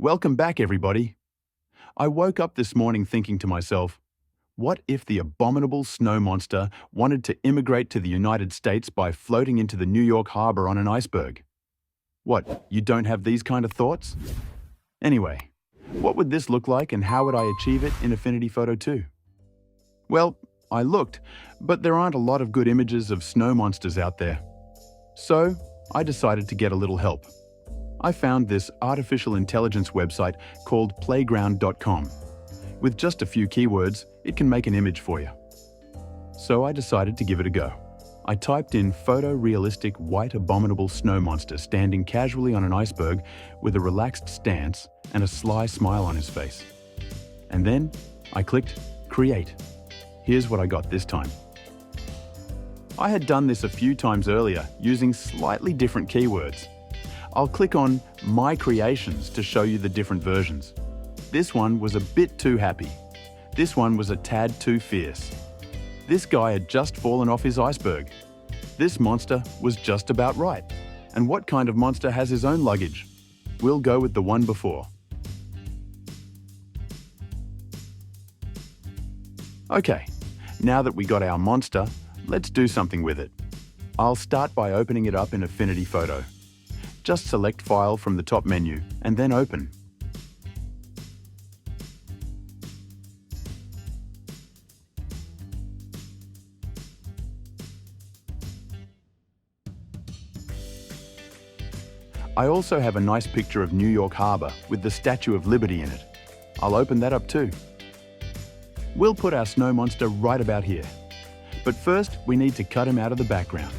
Welcome back, everybody. I woke up this morning thinking to myself, what if the abominable snow monster wanted to immigrate to the United States by floating into the New York harbor on an iceberg? What, you don't have these kind of thoughts? Anyway, what would this look like and how would I achieve it in Affinity Photo 2? Well, I looked, but there aren't a lot of good images of snow monsters out there. So, I decided to get a little help. I found this artificial intelligence website called playground.com. With just a few keywords, it can make an image for you. So I decided to give it a go. I typed in photorealistic white abominable snow monster standing casually on an iceberg with a relaxed stance and a sly smile on his face. And then I clicked create. Here's what I got this time. I had done this a few times earlier using slightly different keywords. I'll click on My Creations to show you the different versions. This one was a bit too happy. This one was a tad too fierce. This guy had just fallen off his iceberg. This monster was just about right. And what kind of monster has his own luggage? We'll go with the one before. Okay, now that we got our monster, let's do something with it. I'll start by opening it up in Affinity Photo. Just select File from the top menu and then Open. I also have a nice picture of New York Harbor with the Statue of Liberty in it. I'll open that up too. We'll put our snow monster right about here. But first, we need to cut him out of the background.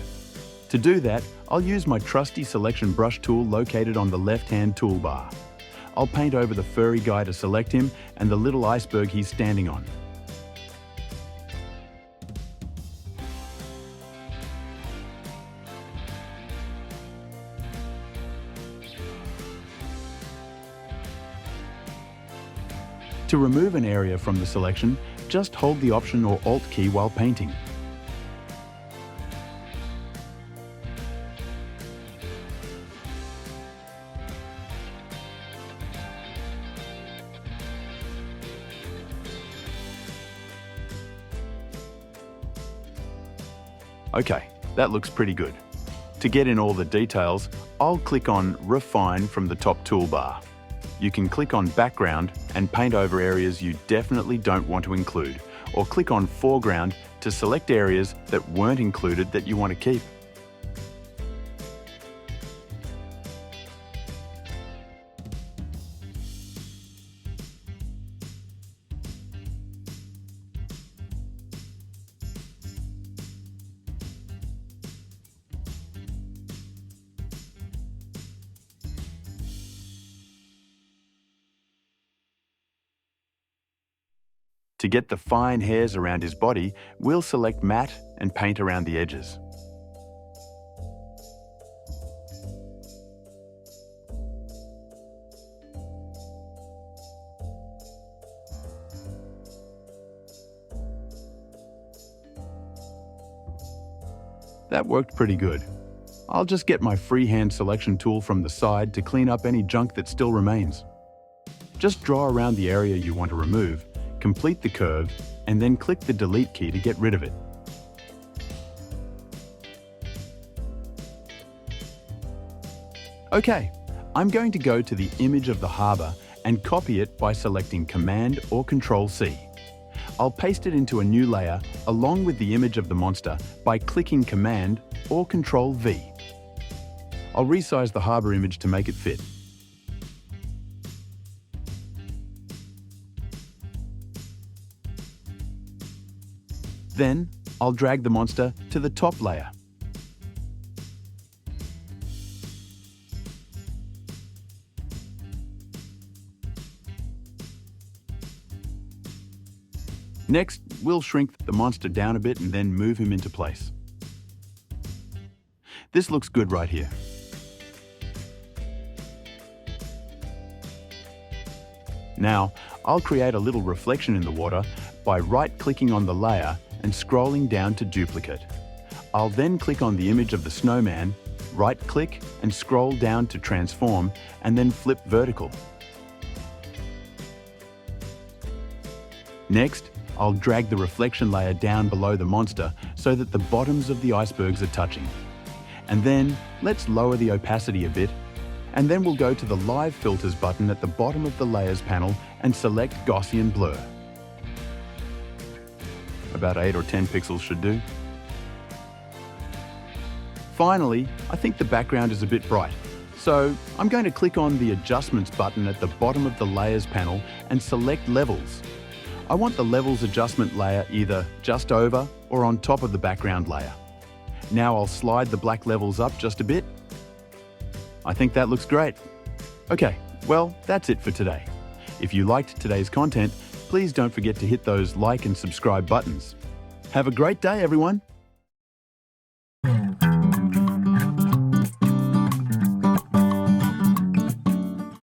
To do that, I'll use my trusty selection brush tool located on the left-hand toolbar. I'll paint over the furry guy to select him and the little iceberg he's standing on. To remove an area from the selection, just hold the Option or Alt key while painting. Okay, that looks pretty good. To get in all the details, I'll click on Refine from the top toolbar. You can click on Background and paint over areas you definitely don't want to include, or click on Foreground to select areas that weren't included that you want to keep. To get the fine hairs around his body, we'll select Matte and paint around the edges. That worked pretty good. I'll just get my freehand selection tool from the side to clean up any junk that still remains. Just draw around the area you want to remove, complete the curve, and then click the Delete key to get rid of it. Okay, I'm going to go to the image of the harbor and copy it by selecting Command or Control-C. I'll paste it into a new layer along with the image of the monster by clicking Command or Control-V. I'll resize the harbor image to make it fit. Then, I'll drag the monster to the top layer. Next, we'll shrink the monster down a bit and then move him into place. This looks good right here. Now, I'll create a little reflection in the water by right-clicking on the layer and scrolling down to Duplicate. I'll then click on the image of the snowman, right-click and scroll down to Transform, and then flip vertical. Next, I'll drag the reflection layer down below the monster so that the bottoms of the icebergs are touching. And then, let's lower the opacity a bit, and then we'll go to the Live Filters button at the bottom of the Layers panel and select Gaussian Blur. About 8 or 10 pixels should do. Finally, I think the background is a bit bright, so I'm going to click on the Adjustments button at the bottom of the Layers panel and select Levels. I want the Levels adjustment layer either just over or on top of the background layer. Now I'll slide the black levels up just a bit. I think that looks great. Okay, well, that's it for today. If you liked today's content, please don't forget to hit those like and subscribe buttons. Have a great day, everyone!